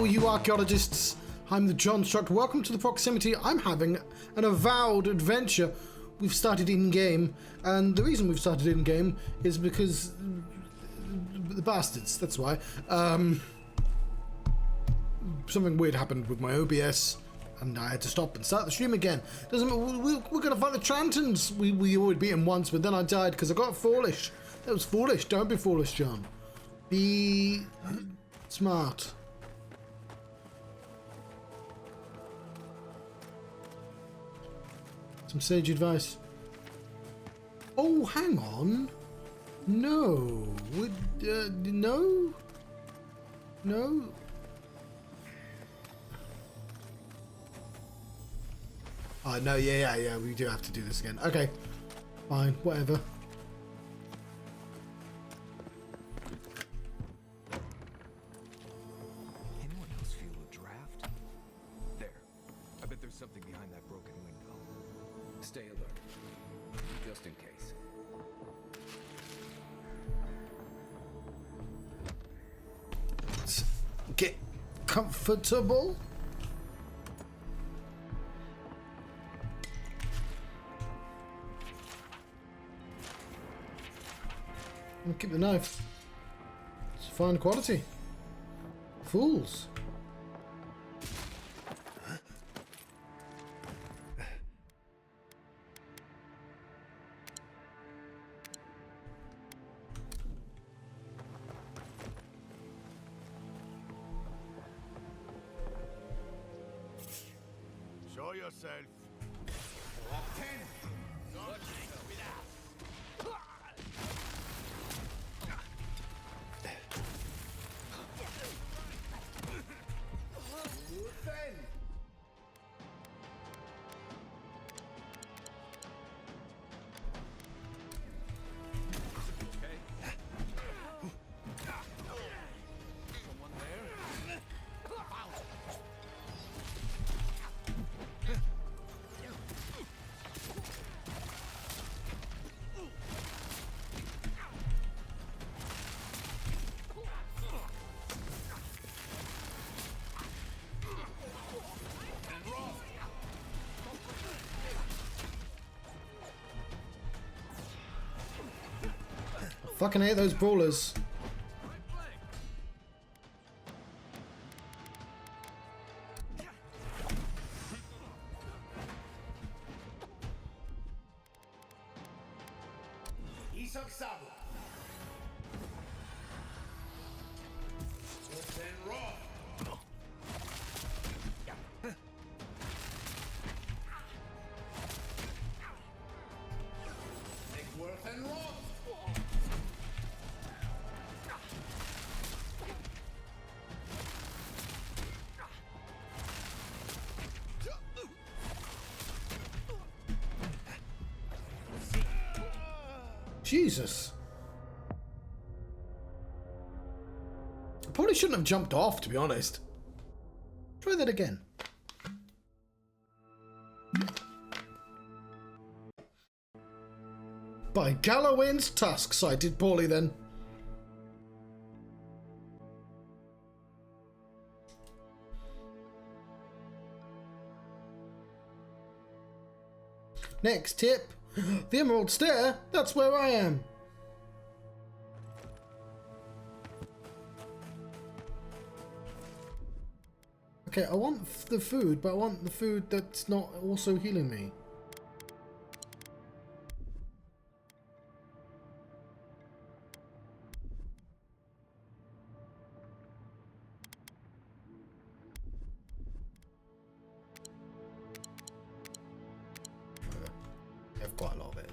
all you archaeologists. I'm the Johnstruct. Welcome to the proximity. I'm having an Avowed adventure. We've started in-game, and the reason we've started in-game is because the bastards, that's why. Something weird happened with my OBS, and I had to stop and start the stream again. We're gonna fight the Trantons. We already beat him once, but then I died because I got foolish. That was foolish. Don't be foolish, John. Be smart. Some sage advice. Oh, hang on. No. No? No? Oh, no, yeah, we do have to do this again. Okay. Fine, whatever. Anyone else feel a draft? There. I bet there's something behind that broken window. Stay alert. Just in case. Let's get comfortable. And keep the knife. It's fine quality. Fools. Show yourself. Fucking hate those brawlers. Jesus. I probably shouldn't have jumped off, to be honest. Try that again. By Galloway's tusks, I did poorly then. Next tip. The Emerald Stair, that's where I am. Okay, I want the food, but I want the food that's not also healing me. Quite a lot of it.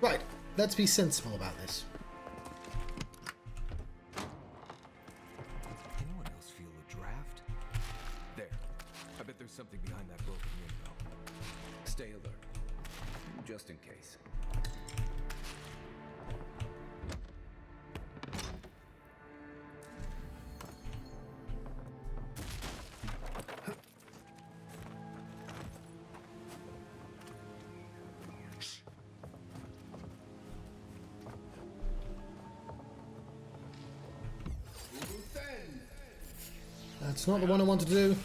Right, let's be sensible about this. Something behind that broken window. Stay alert. Just in case. That's not the one I want to do.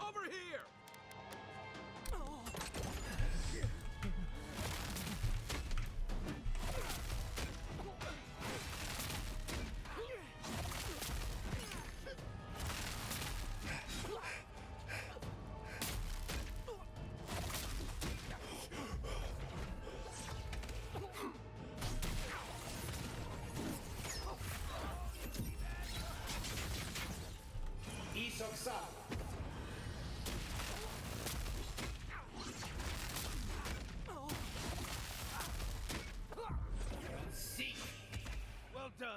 Over here! Well done.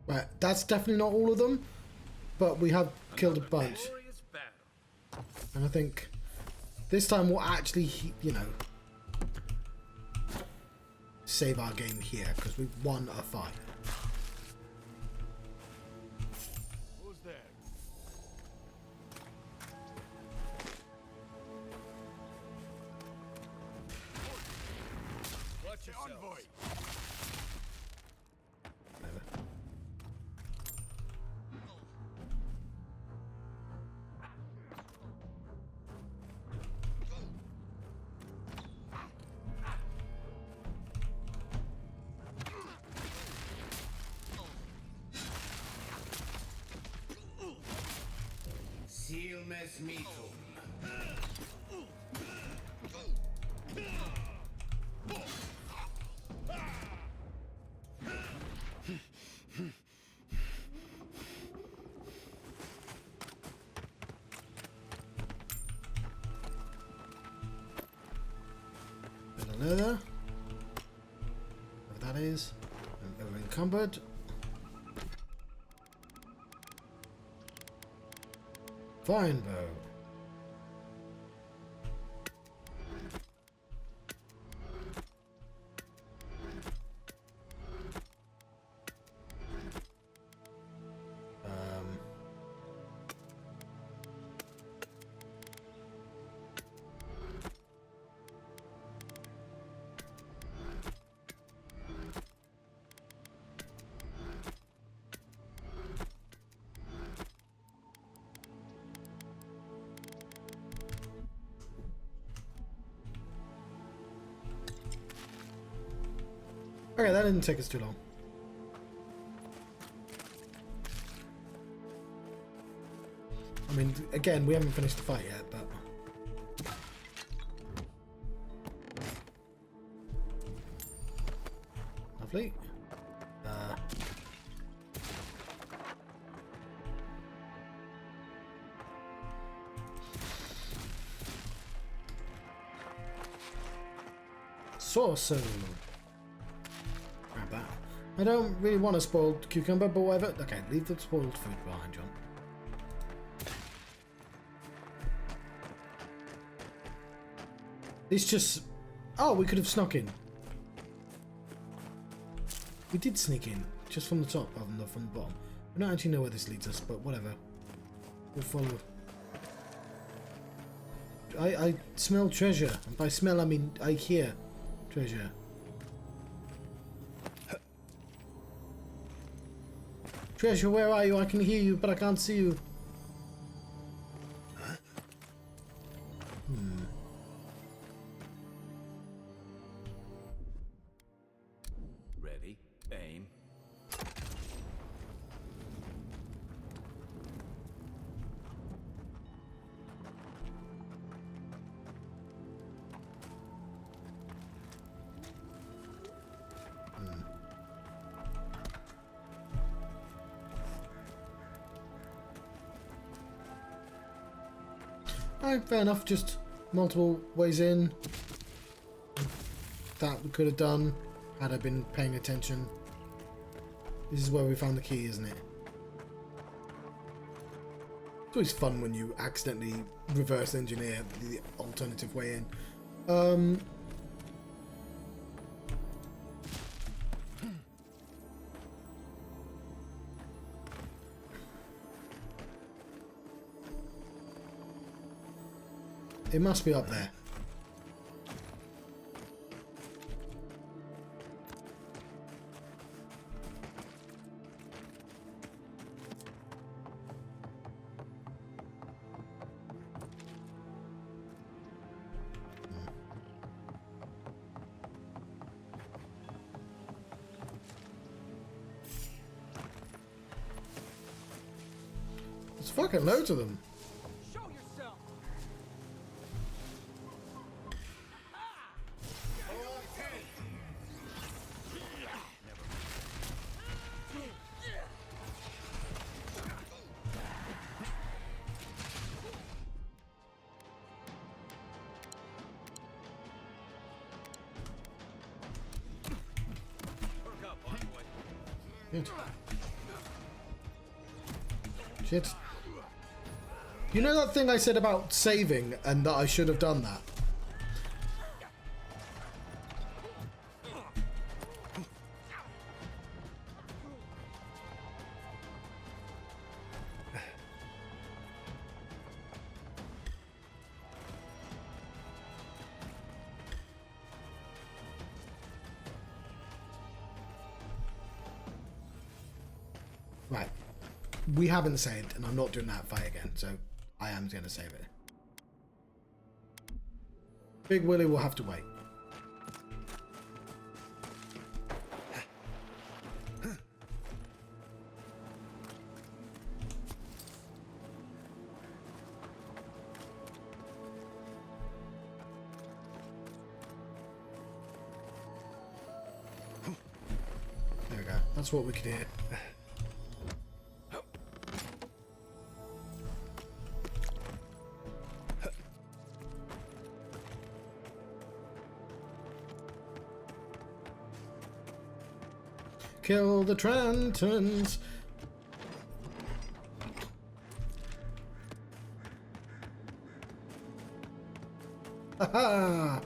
Right, that's definitely not all of them, but we have killed a bunch. Glorious battle. And I think this time we'll actually, you know, save our game here because we've won a fight. Who's there? Watch yourself. Envoy. Silmes mitum. Bit of leather. Whatever that is. Over encumbered. Fine bow. Okay, that didn't take us too long. I mean, again, we haven't finished the fight yet, but... Lovely. Saucer. Grab that. I don't really want a spoiled cucumber, but whatever. Okay, leave the spoiled food behind, John. It's just... Oh, we could have snuck in. We did sneak in, just from the top rather than from the bottom. We don't actually know where this leads us, but whatever. We'll follow. I smell treasure. And by smell, I mean I hear treasure. Treasure, where are you? I can hear you, but I can't see you. Ready, aim. Alright, fair enough. Just multiple ways in. that we could have done had I been paying attention. This is where we found the key, isn't it? It's always fun when you accidentally reverse engineer the alternative way in. It must be up there. There's fucking loads of them. Show yourself. Shit. Shit. You know that thing I said about saving and that I should have done that? Right. We haven't saved, and I'm not doing that fight again, so I am going to save it. Big Willie will have to wait. There we go. That's what we could hear. Kill the Trantons. Haha.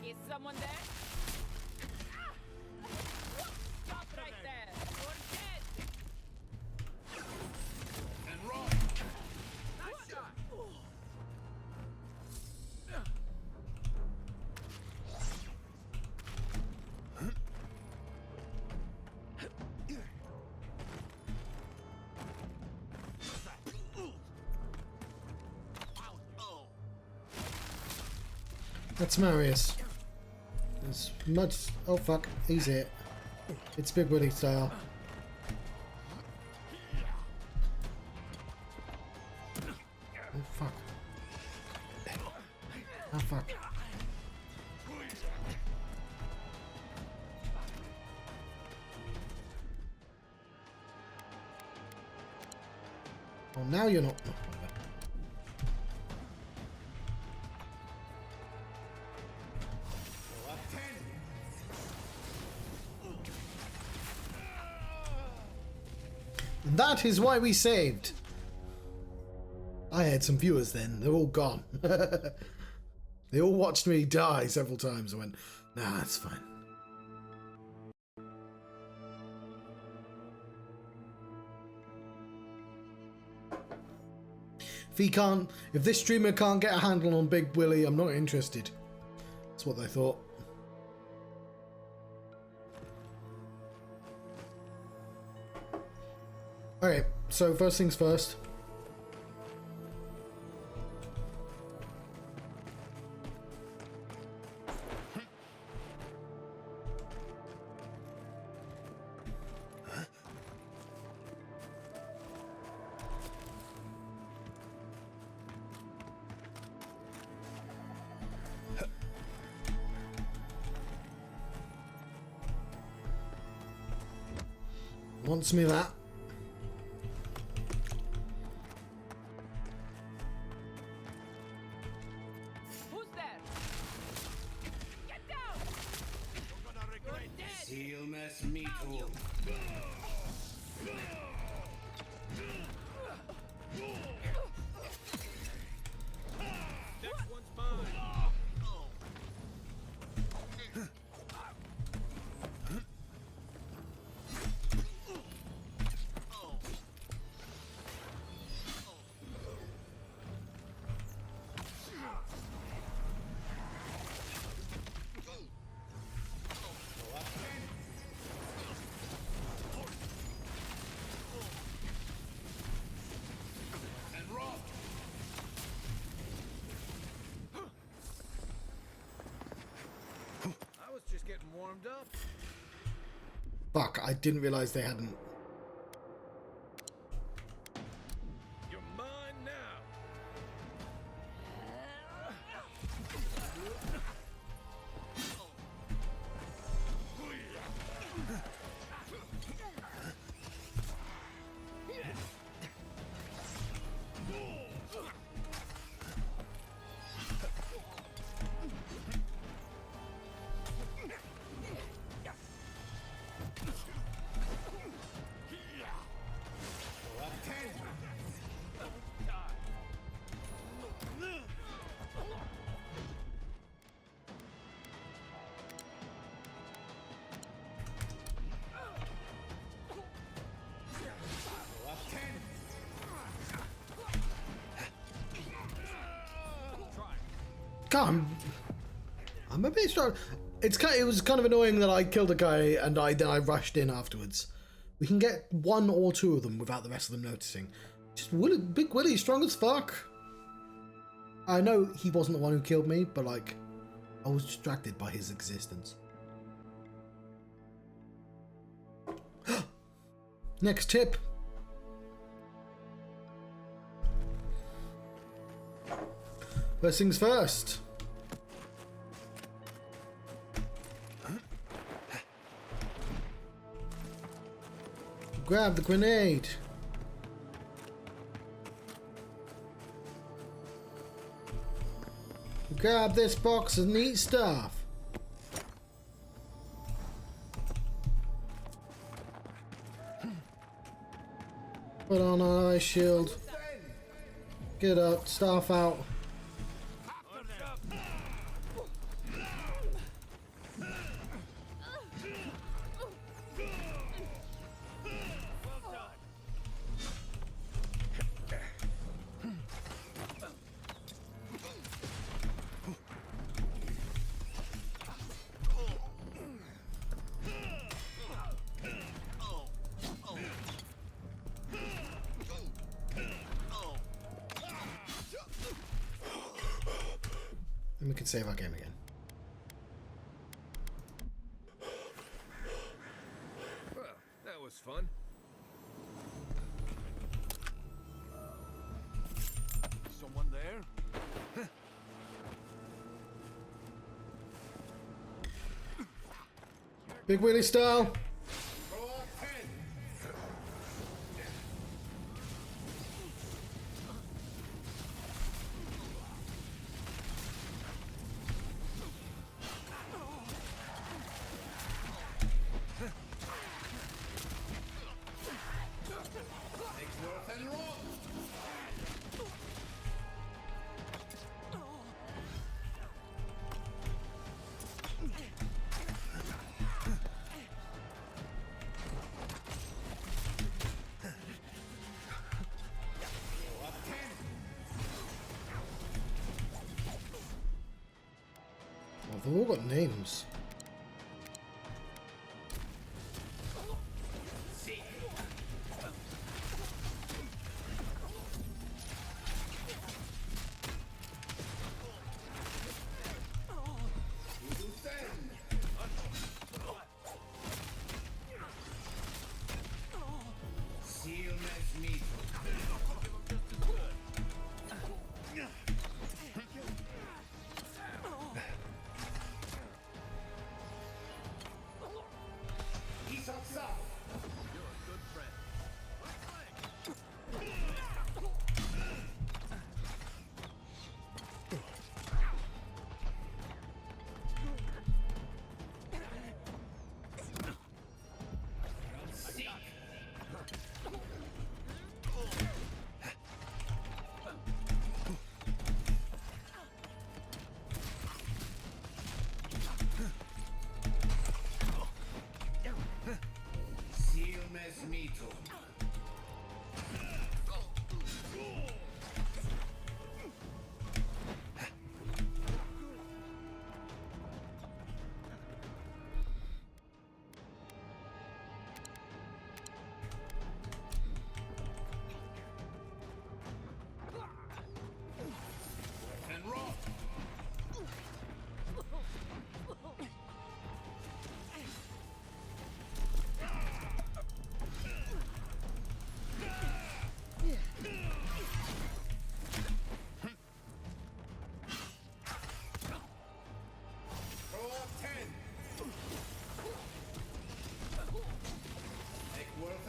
Is someone there? Stop right there. You're dead. And roll. Nice shot. That's Marius. It's much. Oh fuck, he's hit. It's Big Willie style. Oh fuck. Oh fuck. Well, now you're not. That is why we saved. I had some viewers then. They're all gone. They all watched me die several times. I went, nah, that's fine. If this streamer can't get a handle on Big Willie, I'm not interested. That's what they thought. Okay, so first things first. Wants me that. Who's there? Fuck, I didn't realize they hadn't. You're mine now. God, I'm a bit strong. It was kind of annoying that I killed a guy and then I rushed in afterwards. We can get one or two of them without the rest of them noticing. Just Big Willie, strong as fuck. I know he wasn't the one who killed me, but like, I was distracted by his existence. Next tip. First things first. Grab the grenade. Grab this box of neat stuff. Put on an ice shield. Get up, staff out. And we can save our game again. Well, that was fun. Someone there? Big Willie style. Oh, they've all got names.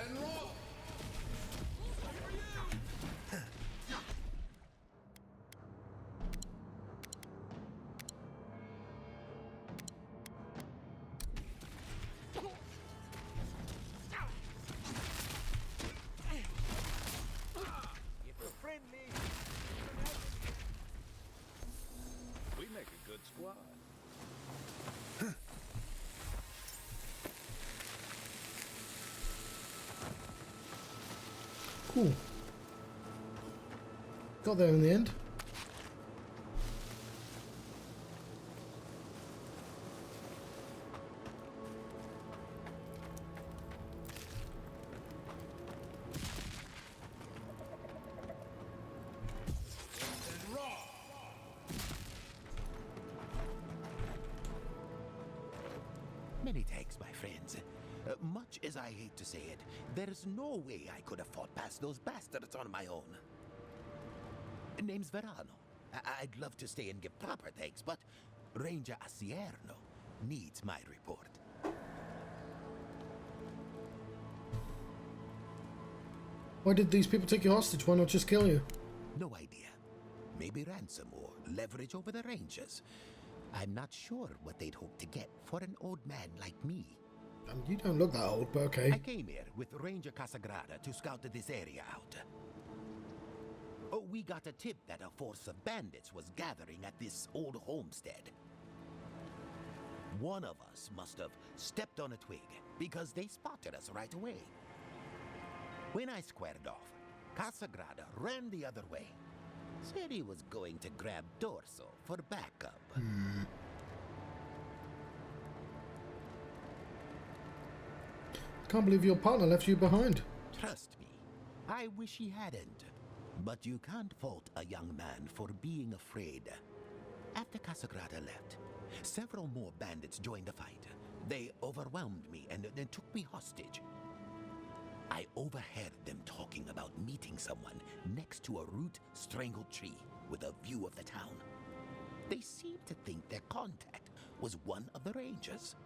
If you're friendly, we make a good squad. Cool. Got there in the end. Many thanks, my friends. Much as I hate to say it, there's no way I could have fought past those bastards on my own. Name's Verano. I'd love to stay and give proper thanks, but Ranger Asierno needs my report. Why did these people take you hostage? Why not just kill you? No idea. Maybe ransom or leverage over the Rangers. I'm not sure what they'd hope to get for an old man like me. You don't look that old, but okay. I came here with Ranger Casagrada to scout this area out. Oh, we got a tip that a force of bandits was gathering at this old homestead. One of us must have stepped on a twig because they spotted us right away. When I squared off, Casagrada ran the other way. Said he was going to grab Dorso for backup. Can't believe your partner left you behind. Trust me, I wish he hadn't. But you can't fault a young man for being afraid. After Casagrada left, several more bandits joined the fight. They overwhelmed me and then took me hostage. I overheard them talking about meeting someone next to a root-strangled tree with a view of the town. They seemed to think their contact was one of the Rangers.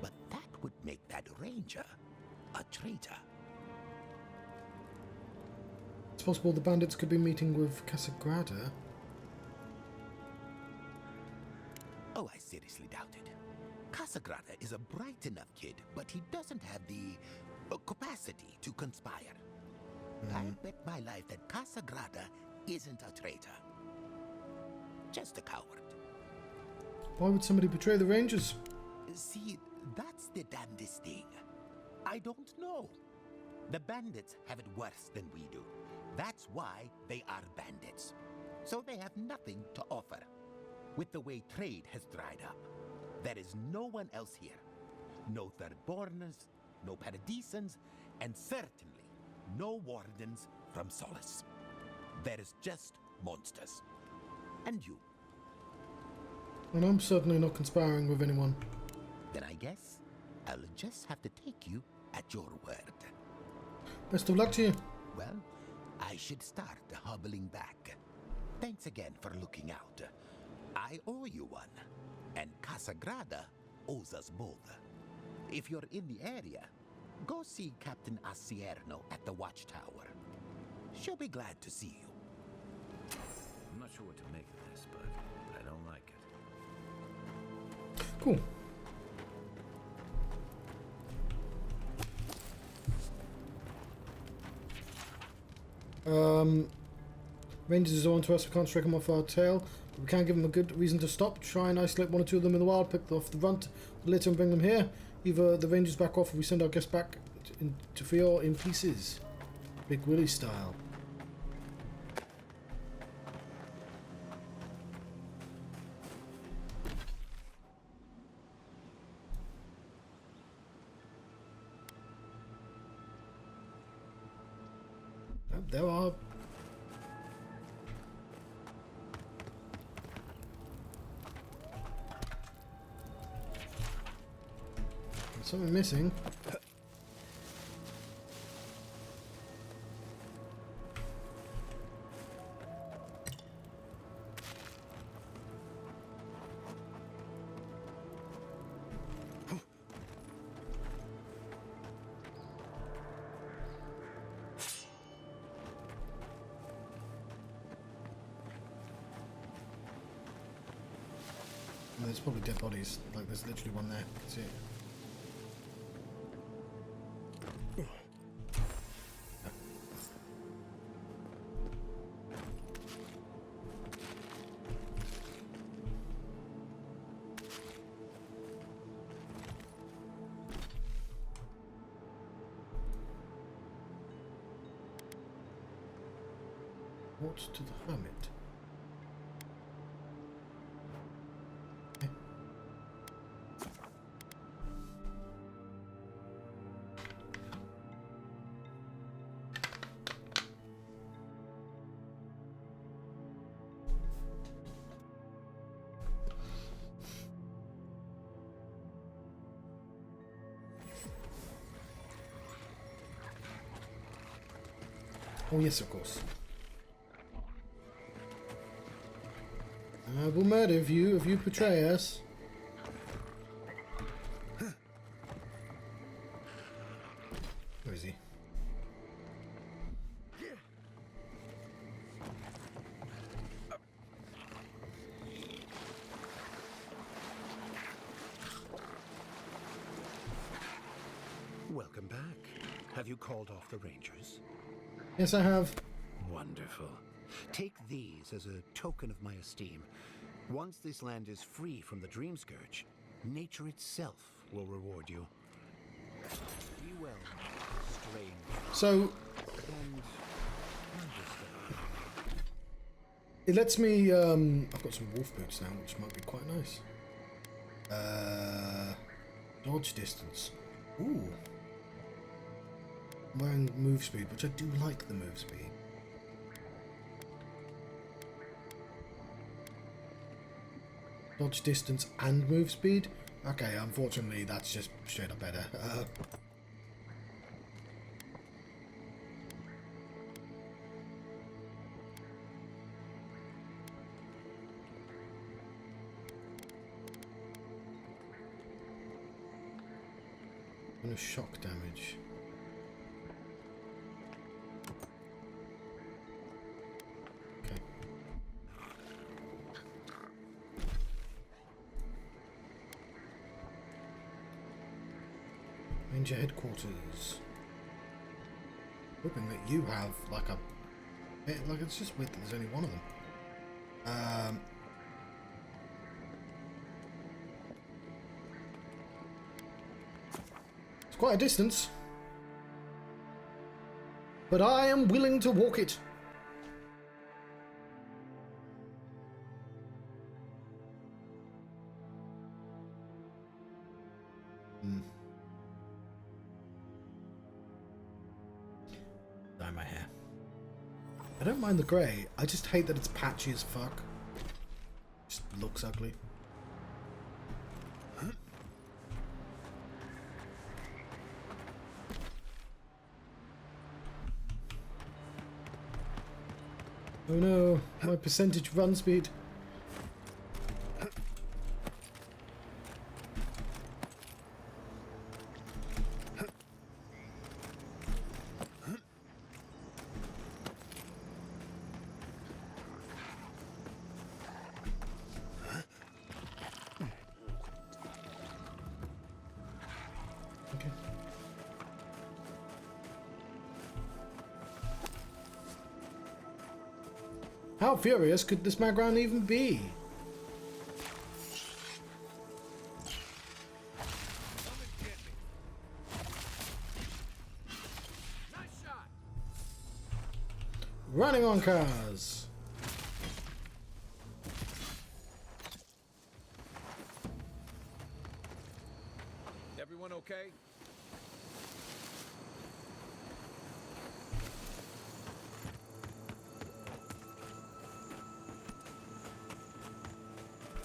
But that would make that Ranger a traitor. It's possible the bandits could be meeting with Casagrada. Oh, I seriously doubt it. Casagrada is a bright enough kid, but he doesn't have the capacity to conspire. I bet my life that Casagrada isn't a traitor. Just a coward. Why would somebody betray the Rangers? See, that's the damnedest thing. I don't know. The bandits have it worse than we do. That's why they are bandits. So they have nothing to offer. With the way trade has dried up, there is no one else here. No Thirdborners, no Paradisans, and certainly no wardens from Solace. There is just monsters. And you. And I'm certainly not conspiring with anyone. Then I guess I'll just have to take you at your word. Best of luck to you. Well, I should start hobbling back. Thanks again for looking out. I owe you one, and Casagrada owes us both. If you're in the area, go see Captain Asierno at the watchtower. She'll be glad to see you. I'm not sure what to make of this, but I don't like it. Cool. Rangers is on to us. We can't strike them off our tail. But we can give them a good reason to stop. Try and isolate one or two of them in the wild. Pick them off the runt. Later and bring them here. Either the Rangers back off or we send our guests back to Fior in pieces. Big Willie style. There are. There's something missing. there's probably dead bodies. Like, there's literally one there. I can see it. What to the hermit? Oh yes, of course. I will murder you if you betray us. Where is he? Welcome back. Have you called off the Rangers? Yes, I have. Wonderful. Take these as a token of my esteem. Once this land is free from the Dream Scourge, nature itself will reward you. Be well, strange So and understand. it lets me. I've got some wolf boots now, which might be quite nice. Dodge distance. Ooh. I'm wearing move speed, which I do like the move speed. Dodge distance and move speed? Okay, unfortunately that's just straight up better. No shock damage. Okay. Ranger headquarters. Hoping that you have like a bit, like it's just weird that there's only one of them. It's quite a distance, but I am willing to walk it. Dye my hair. I don't mind the grey. I just hate that it's patchy as fuck. Just looks ugly. Oh no, my percentage run speed. Okay. How furious could this background even be? Come and get me. Nice shot. Running on cars. Everyone okay?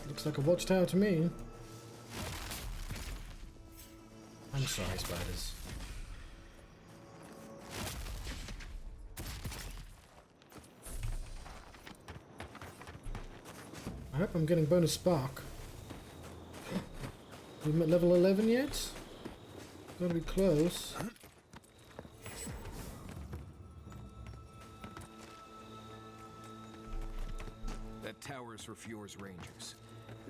Looks like a watchtower to me. I'm sorry, spiders. I hope I'm getting bonus spark. We're at level 11 yet? Gotta be close. That tower is for Fjord's Rangers.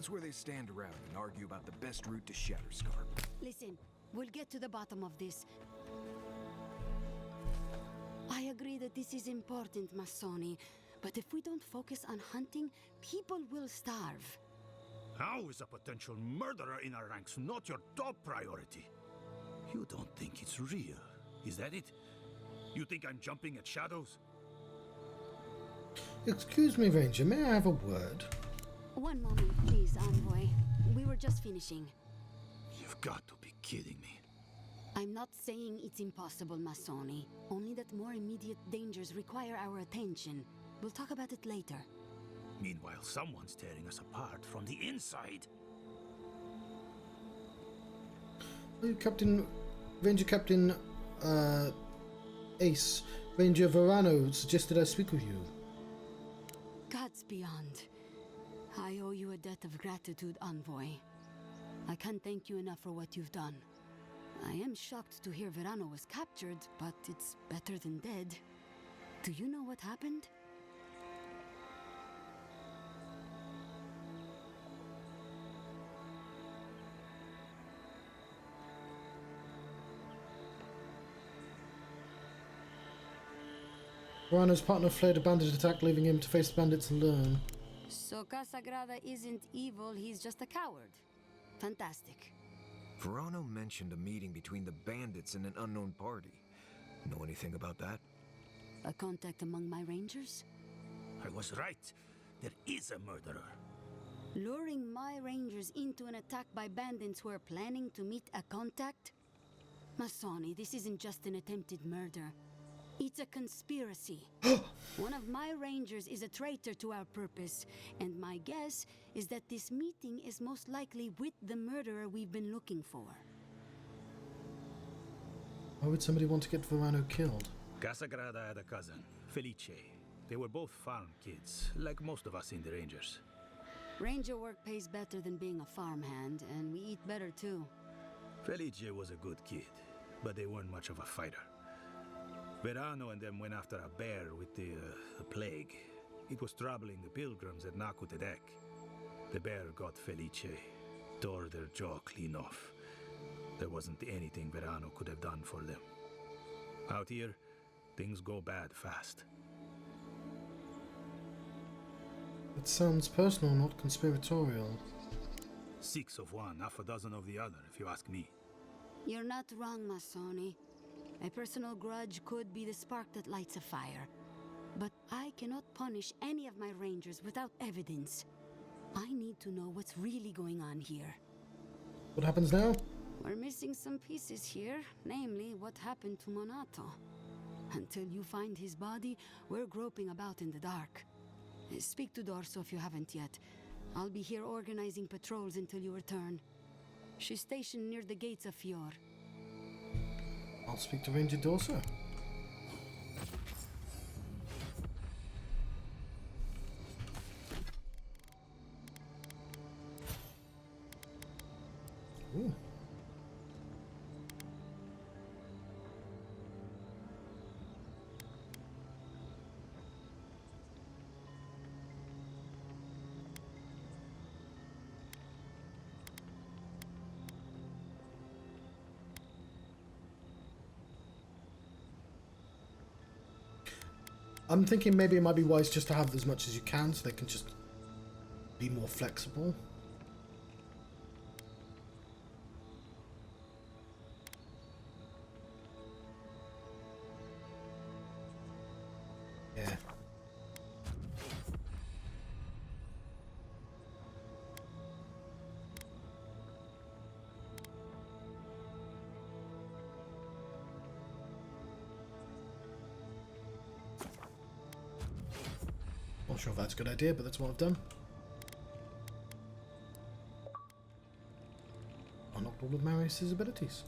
That's where they stand around and argue about the best route to Shatterscarp. Listen, we'll get to the bottom of this. I agree that this is important, Masoni, but if we don't focus on hunting, people will starve. How is a potential murderer in our ranks not your top priority? You don't think it's real, is that it? You think I'm jumping at shadows? Excuse me, Ranger, may I have a word? One moment, please, Envoy. We were just finishing. You've got to be kidding me. I'm not saying it's impossible, Masoni. Only that more immediate dangers require our attention. We'll talk about it later. Meanwhile, someone's tearing us apart from the inside. Oh, Ranger Captain Ace, Ranger Verano suggested I speak with you. Gods beyond. I owe you a debt of gratitude, Envoy. I can't thank you enough for what you've done. I am shocked to hear Verano was captured, but it's better than dead. Do you know what happened? Verano's partner fled a bandit attack, leaving him to face bandits alone. So Casagrada isn't evil, he's just a coward. Fantastic. Verano mentioned a meeting between the bandits and an unknown party. Know anything about that? A contact among my rangers? I was right. There is a murderer. Luring my rangers into an attack by bandits who are planning to meet a contact? Masoni, this isn't just an attempted murder. It's a conspiracy. One of my rangers is a traitor to our purpose, and my guess is that this meeting is most likely with the murderer we've been looking for. Why would somebody want to get Verano killed? Casagrada had a cousin, Felice. They were both farm kids, like most of us in the Rangers. Ranger work pays better than being a farmhand, and we eat better too. Felice was a good kid, but they weren't much of a fighter. Verano and them went after a bear with the plague. It was troubling the pilgrims at Nakutedek. The bear got Felice, tore their jaw clean off. There wasn't anything Verano could have done for them. Out here, things go bad fast. It sounds personal, not conspiratorial. 6 of one, half a dozen of the other, if you ask me. You're not wrong, Masoni. A personal grudge could be the spark that lights a fire. But I cannot punish any of my rangers without evidence. I need to know what's really going on here. What happens now? We're missing some pieces here, namely what happened to Monato. Until you find his body, we're groping about in the dark. Speak to Dorso if you haven't yet. I'll be here organizing patrols until you return. She's stationed near the gates of Fior. I'll speak to Ranger Dorso. Ooh. I'm thinking maybe it might be wise just to have as much as you can so they can just be more flexible. Yeah. Not sure if that's a good idea, but that's what I've done. Unlocked all of Marius's abilities.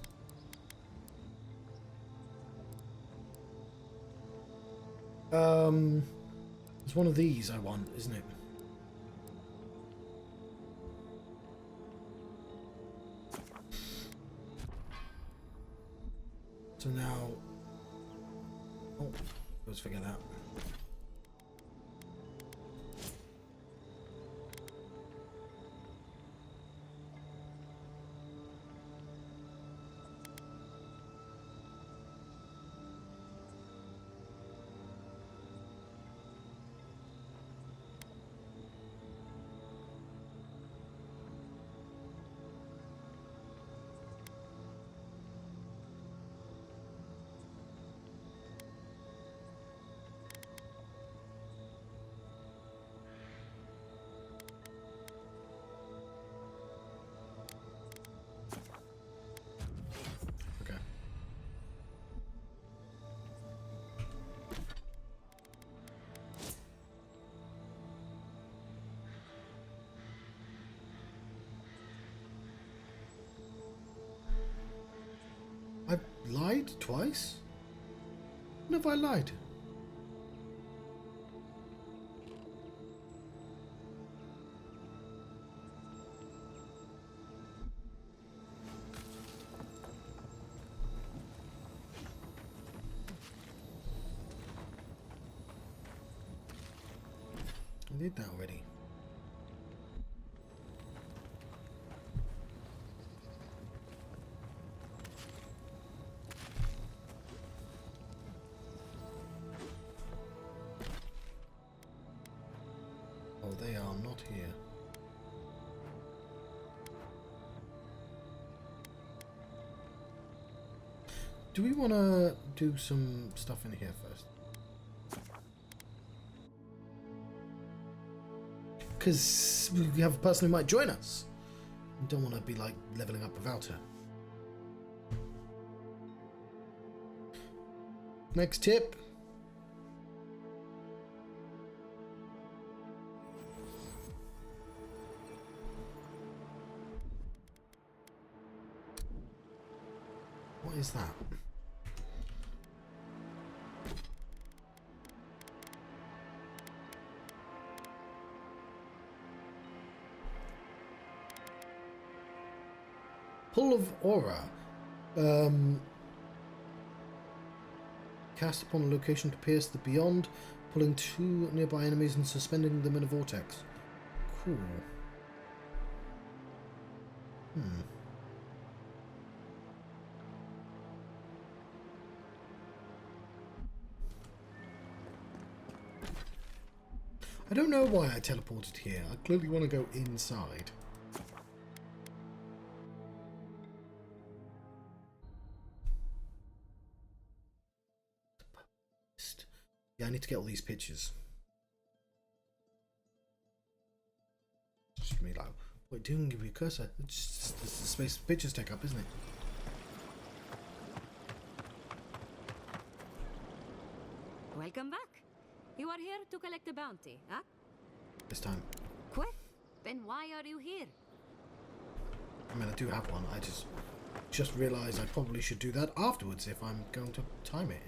It's one of these I want, isn't it? So now... Oh, let's figure that out. lied twice? When have I lied? I did that already. Oh, they are not here. Do we want to do some stuff in here first? Because we have a person who might join us. We don't want to be like leveling up without her. Next tip. What is that? Pull of Aura. Cast upon a location to pierce the beyond, pulling 2 nearby enemies and suspending them in a vortex. Cool. I don't know why I teleported here. I clearly want to go inside. Yeah, I need to get all these pictures. Just me like, what are you doing with your cursor? It's just the space pictures take up, isn't it? Welcome back. You are here to collect a bounty, huh? This time. Quick. Then why are you here? I mean, I do have one. I just realised I probably should do that afterwards if I'm going to time it.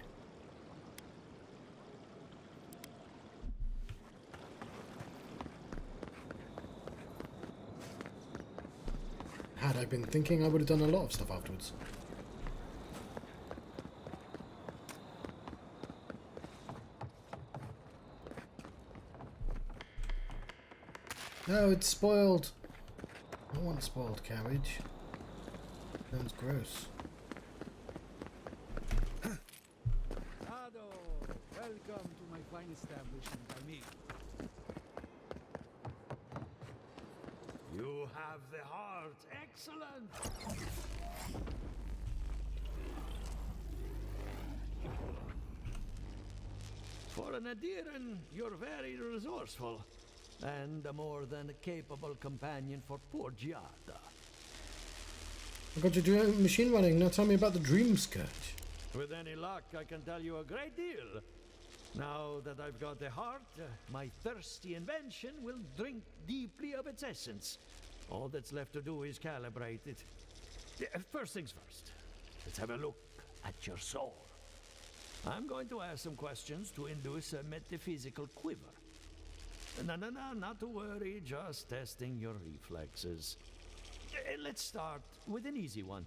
Had I been thinking, I would have done a lot of stuff afterwards. No, it's spoiled. I don't want spoiled cabbage. Sounds gross. Ado, welcome to my fine establishment, I mean. You have the heart. Excellent. For an Adiran, you're very resourceful, and a more than capable companion for poor Giatta. I got to do machine running. Now tell me about the dream scourge. With any luck, I can tell you a great deal. Now that I've got the heart, my thirsty invention will drink deeply of its essence. All that's left to do is calibrate it. First things first, let's have a look at your soul. I'm going to ask some questions to induce a metaphysical quiver. No, not to worry, just testing your reflexes. Let's start with an easy one.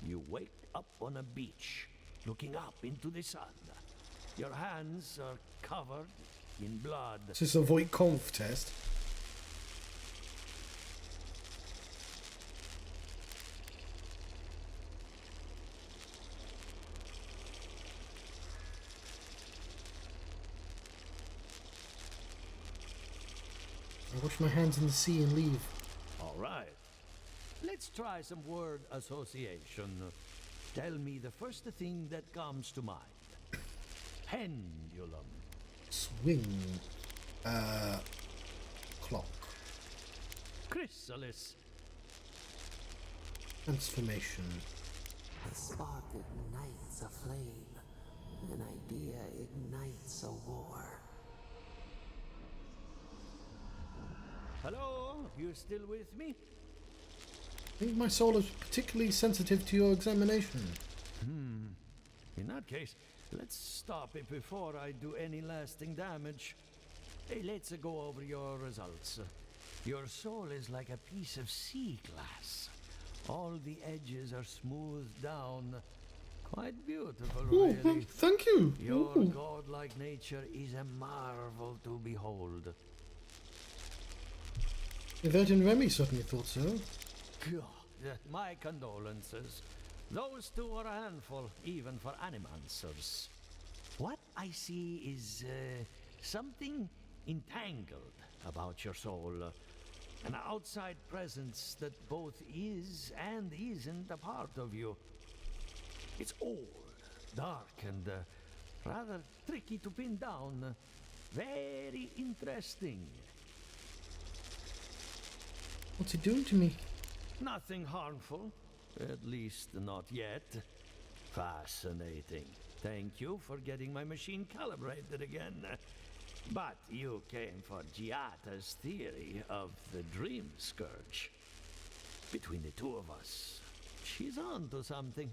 You wake up on a beach, looking up into the sun. Your hands are covered in blood. Is this a Voight Conf test? I wash my hands in the sea and leave. All right. Let's try some word association. Tell me the first thing that comes to mind. Pendulum. Swing. Clock. Chrysalis. Transformation. A spark ignites a flame. An idea ignites a war. Hello? You still with me? I think my soul is particularly sensitive to your examination. In that case, let's stop it before I do any lasting damage. Hey, let's go over your results. Your soul is like a piece of sea glass. All the edges are smoothed down. Quite beautiful, Oh, really. thank you. Your Ooh. godlike nature is a marvel to behold. Yvette and Remy certainly thought so. God, my condolences. Those two are a handful, even for animancers. What I see is something entangled about your soul. An outside presence that both is and isn't a part of you. It's old, dark, and rather tricky to pin down. Very interesting. What's he doing to me? Nothing harmful, at least not yet. Fascinating. Thank you for getting my machine calibrated again. But you came for Giatta's theory of the Dream Scourge. Between the two of us, she's on to something.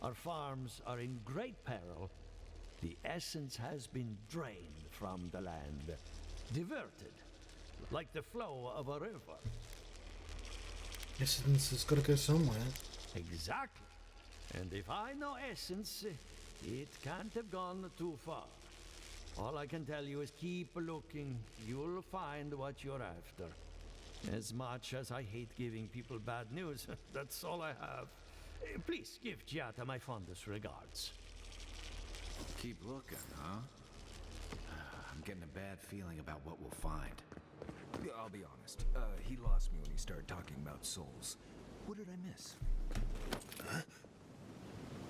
Our farms are in great peril. The essence has been drained from the land, diverted, like the flow of a river. Essence has got to go somewhere. Exactly. And if I know essence, it can't have gone too far. All I can tell you is keep looking. You'll find what you're after. As much as I hate giving people bad news, that's all I have. Please give Giatta my fondest regards. Keep looking, huh? I'm getting a bad feeling about what we'll find. I'll be honest. He lost me when he started talking about souls. What did I miss?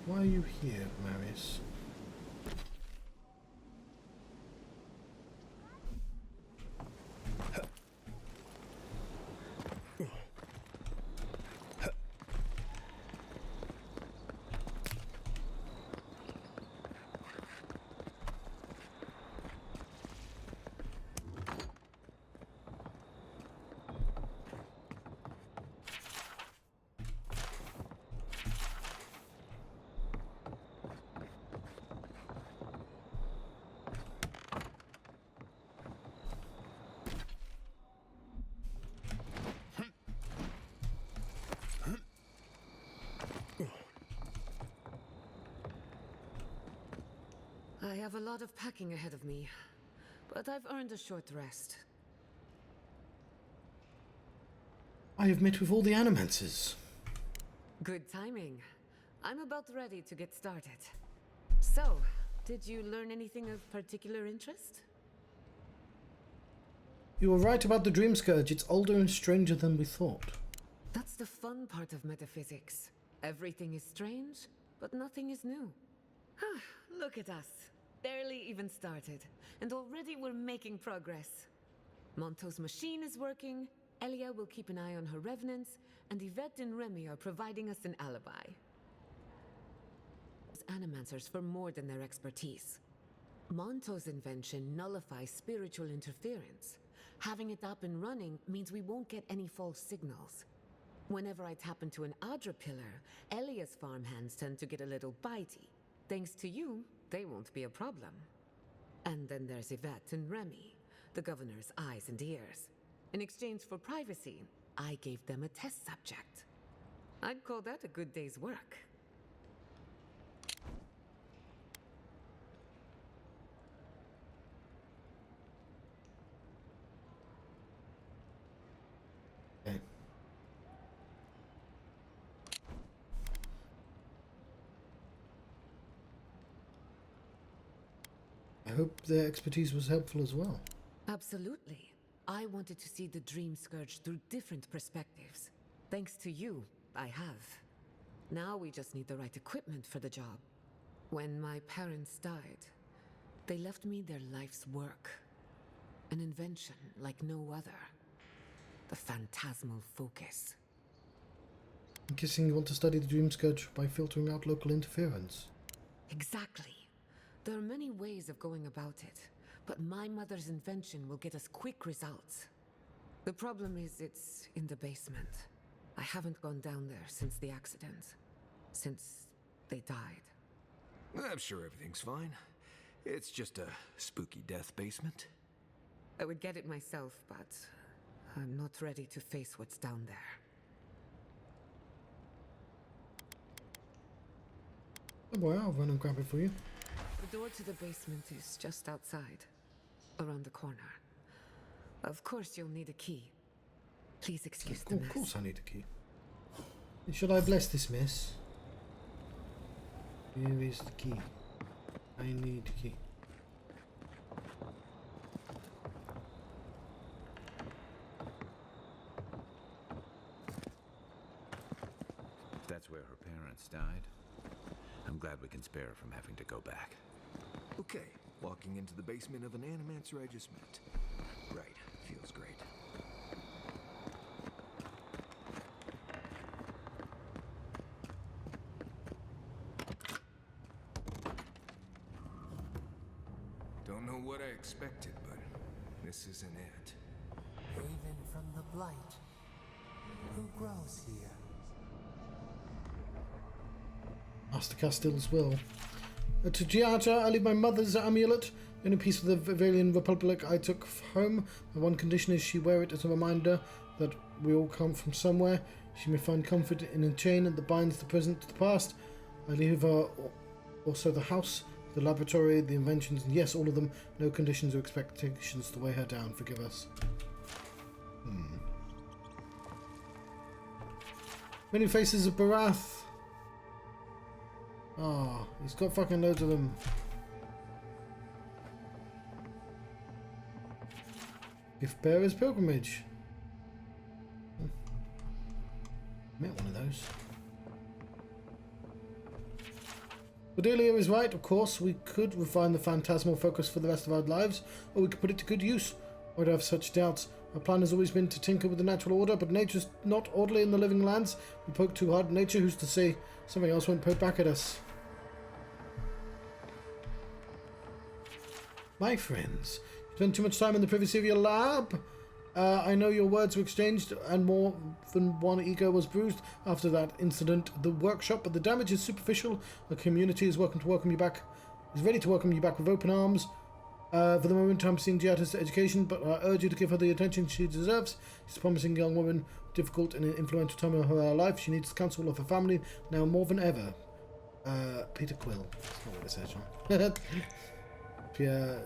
Why are you here, Marius? I have a lot of packing ahead of me, but I've earned a short rest. I have met with all the animancers. Good timing. I'm about ready to get started. So, did you learn anything of particular interest? You were right about the Dream Scourge. It's older and stranger than we thought. That's the fun part of metaphysics. Everything is strange, but nothing is new. Look at us. Barely even started, and already we're making progress. Monto's machine is working, Elia will keep an eye on her revenants, and Yvette and Remy are providing us an alibi. Animancers for more than their expertise. Monto's invention nullifies spiritual interference. Having it up and running means we won't get any false signals. Whenever I tap into an Adra pillar, Elia's farmhands tend to get a little bitey. Thanks to you, they won't be a problem. And then there's Yvette and Remy, the governor's eyes and ears. In exchange for privacy, I gave them a test subject. I'd call that a good day's work. Okay. I hope their expertise was helpful as well. Absolutely. I wanted to see the Dream Scourge through different perspectives. Thanks to you, I have. Now we just need the right equipment for the job. When my parents died, they left me their life's work. An invention like no other. The Phantasmal focus. I'm guessing you want to study the Dream Scourge by filtering out local interference. Exactly. There are many ways of going about it, but my mother's invention will get us quick results. The problem is it's in the basement. I haven't gone down there since the accident. Since they died. I'm sure everything's fine. It's just a spooky death basement. I would get it myself, but I'm not ready to face what's down there. Oh boy, I'll run and grab it for you. The door to the basement is just outside, around the corner. Of course you'll need a key. Please excuse the mess. Of course I need a key. Should I bless this mess? Here is the key. I need a key. That's where her parents died. I'm glad we can spare her from having to go back. Okay, walking into the basement of an animancer I just met. Right, feels great. Don't know what I expected, but this isn't it. Haven from the blight. Who grows here? Master Castile's will. To Giatta, I leave my mother's amulet, the only piece of the Vivalian Republic I took home. My one condition is she wear it as a reminder that we all come from somewhere. She may find comfort in a chain that binds the present to the past. I leave her also the house, the laboratory, the inventions, and yes, all of them. No conditions or expectations to weigh her down. Forgive us. Many faces of Barath. Oh, he's got fucking loads of them. Gift Bearer's Pilgrimage. Met one of those. Cordelia is right, of course. We could refine the phantasmal focus for the rest of our lives, or we could put it to good use. Why do I have such doubts? Our plan has always been to tinker with the natural order, but nature's not orderly in the living lands. We poke too hard at nature, who's to say something else won't poke back at us? My friends, you spent too much time in the privacy of your lab. I know your words were exchanged and more than one ego was bruised after that incident at the workshop, but the damage is superficial. The community is ready to welcome you back with open arms. For the moment, I'm seeing Giatta's education, but I urge you to give her the attention she deserves. She's a promising young woman, difficult and influential time of her life. She needs the counsel of her family now more than ever. Peter Quill. That's not what it says, right? Pierre.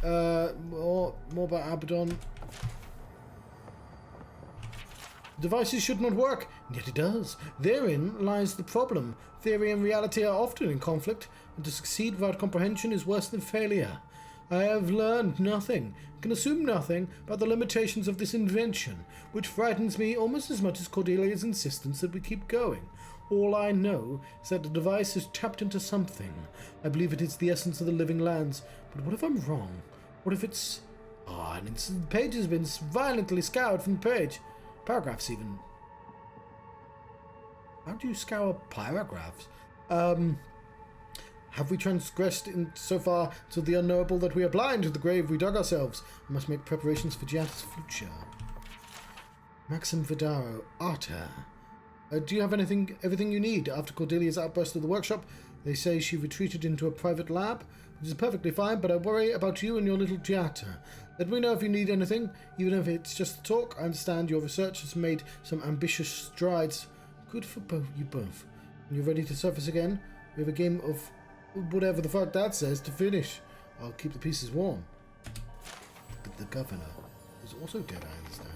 More about Abaddon. Devices should not work, and yet it does. Therein lies the problem. Theory and reality are often in conflict, and to succeed without comprehension is worse than failure. I have learned nothing, can assume nothing, about the limitations of this invention, which frightens me almost as much as Cordelia's insistence that we keep going. All I know is that the device is tapped into something. I believe it is the essence of the living lands, but what if I'm wrong? What if it's... and the page has been violently scoured from the page. Paragraphs even. How do you scour paragraphs? Have we transgressed in so far to the unknowable that we are blind to the grave we dug ourselves? We must make preparations for Giatta's future. Maxim Vidaro, Arta. Do you have everything you need? After Cordelia's outburst of the workshop, they say she retreated into a private lab, which is perfectly fine, but I worry about you and your little Giatta. Let me know if you need anything, even if it's just a talk. I understand your research has made some ambitious strides. Good for you both. When you're ready to surface again, we have a game of whatever the fuck that says to finish. I'll keep the pieces warm. But the governor is also dead, I understand.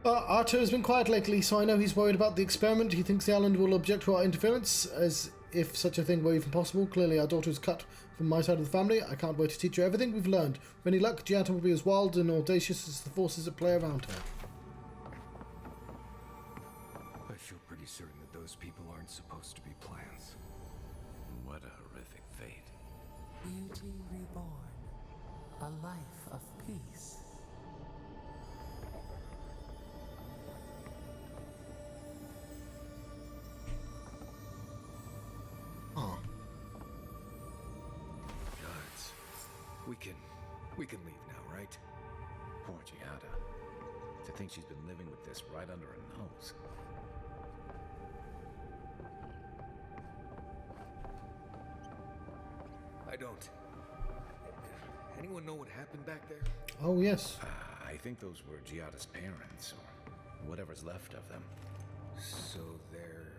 Arto has been quiet lately, so I know he's worried about the experiment. He thinks the island will object to our interference, as if such a thing were even possible. Clearly, our daughter is cut from my side of the family. I can't wait to teach her everything we've learned. With any luck, Giatta will be as wild and audacious as the forces at play around her. I feel pretty certain that those people aren't supposed to be plants. What a horrific fate. Beauty reborn. A life of peace. Guards, we can We can leave now, right? Poor Giatta. To think she's been living with this right under her nose. I don't. Anyone know what happened back there? Oh, yes. I think those were Giatta's parents, or whatever's left of them. So they're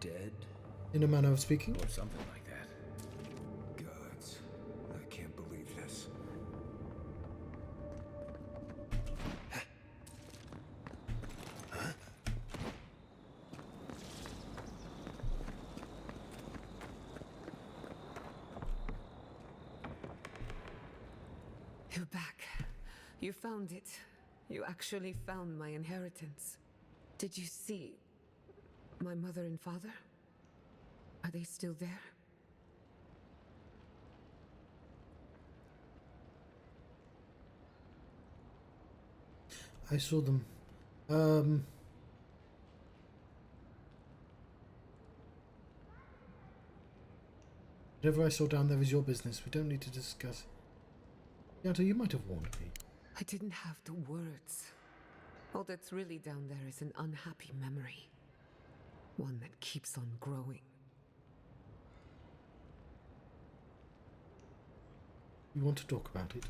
dead? In a manner of speaking. Or something like that. Gods, I can't believe this. You're back. You found it. You actually found my inheritance. Did you see my mother and father? Are they still there? I saw them. Whatever I saw down there is your business. We don't need to discuss. Giatta, you might have warned me. I didn't have the words. All that's really down there is an unhappy memory. One that keeps on growing. You want to talk about it?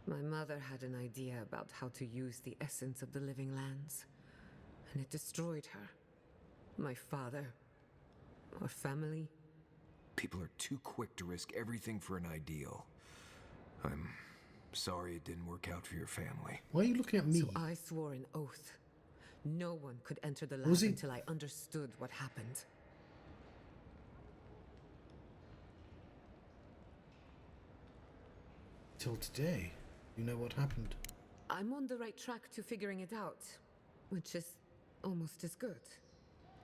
My mother had an idea about how to use the essence of the living lands, and it destroyed her. My father, our family. People are too quick to risk everything for an ideal. I'm sorry it didn't work out for your family. Why are you looking at me? So I swore an oath. No one could enter the lab Was he- until I understood what happened. Till today, you know what happened. I'm on the right track to figuring it out, which is almost as good.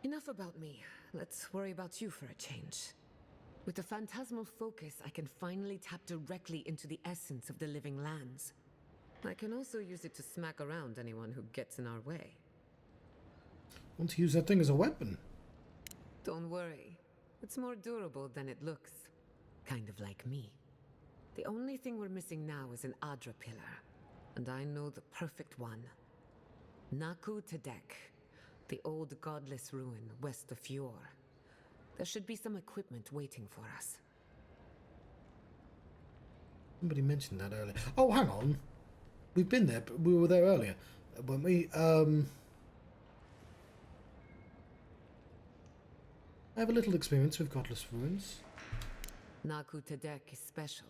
Enough about me. Let's worry about you for a change. With the phantasmal focus, I can finally tap directly into the essence of the living lands. I can also use it to smack around anyone who gets in our way. Want to use that thing as a weapon? Don't worry. It's more durable than it looks. Kind of like me. The only thing we're missing now is an Adra pillar. And I know the perfect one. Naku Tedek, the old godless ruin west of Fjord. There should be some equipment waiting for us. Somebody mentioned that earlier. Oh, hang on. We've been there, but we were there earlier. When we, I have a little experience with godless ruins. Naku Tedek is special.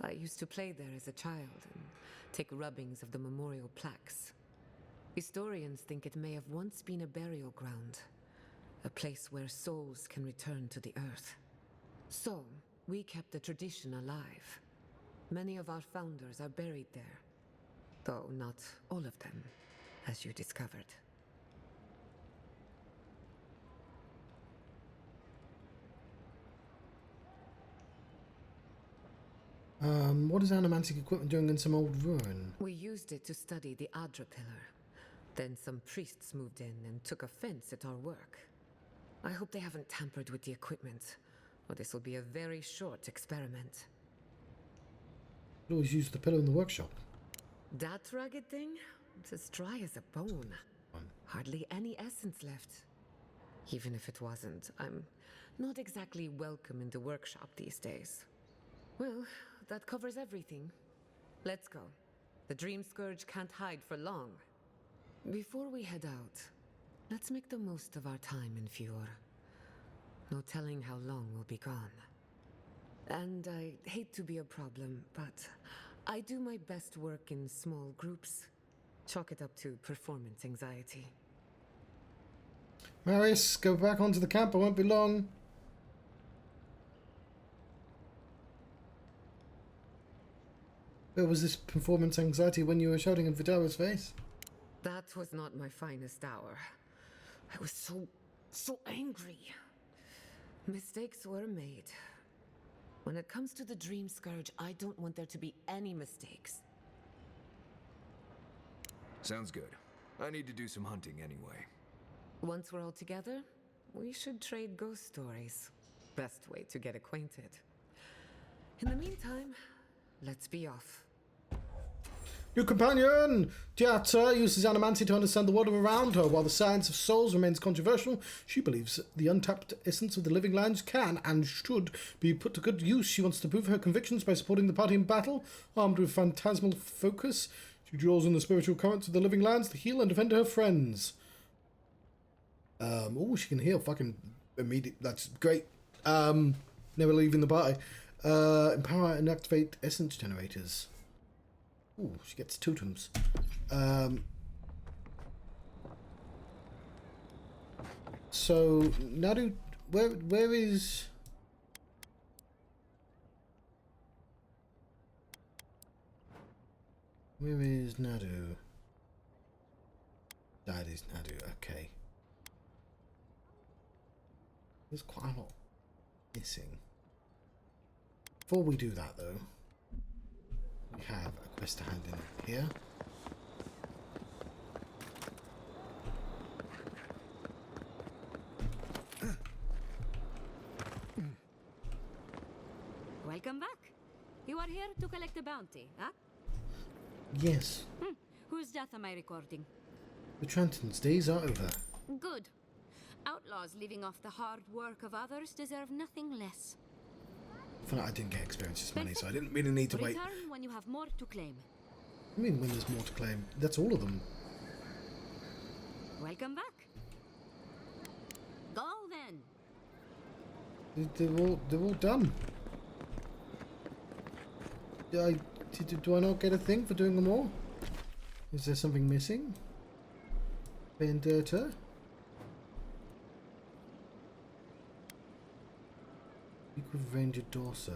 I used to play there as a child and take rubbings of the memorial plaques. Historians think it may have once been a burial ground, a place where souls can return to the earth. So, we kept the tradition alive. Many of our founders are buried there, though not all of them, as you discovered. What is animantic equipment doing in some old ruin? We used it to study the Adra pillar. Then some priests moved in and took offense at our work. I hope they haven't tampered with the equipment, or this will be a very short experiment. We always use the pillow in the workshop. That ragged thing? It's as dry as a bone. Hardly any essence left. Even if it wasn't, I'm not exactly welcome in the workshop these days. Well, that covers everything. Let's go. The Dream Scourge can't hide for long. Before we head out, let's make the most of our time in Fjord. No telling how long we'll be gone. And I hate to be a problem, but I do my best work in small groups. Chalk it up to performance anxiety. Marius, go back onto the camp. I won't be long. Where was this performance anxiety when you were shouting in Vidara's face? That was not my finest hour. I was so angry. Mistakes were made. When it comes to the Dream Scourge, I don't want there to be any mistakes. Sounds good. I need to do some hunting anyway. Once we're all together, we should trade ghost stories. Best way to get acquainted. In the meantime, Let's be off. New companion! Giatta uses animancy to understand the world around her. While the science of souls remains controversial, she believes the untapped essence of the living lands can and should be put to good use. She wants to prove her convictions by supporting the party in battle. Armed with phantasmal focus, she draws on the spiritual currents of the living lands to heal and defend her friends. Oh, she can heal fucking immediate. That's great. Never leaving the party. Empower and activate essence generators. Ooh, she gets totems. So Nadu, where is? Where is Nadu? That is Nadu. Okay. There's quite a lot missing. Before we do that, though, we have a quest to hand in here. Welcome back. You are here to collect a bounty, huh? Yes. Whose death am I recording? The Trenton's days are over. Good. Outlaws living off the hard work of others deserve nothing less. I feel like I didn't get experience this money, so I didn't really need to wait. Return when you have more to claim. I mean, when there's more to claim. That's all of them. Welcome back. Go then. They're all done. Do I not get a thing for doing them all? Is there something missing? Vendetta? Equal Ranger Dorso.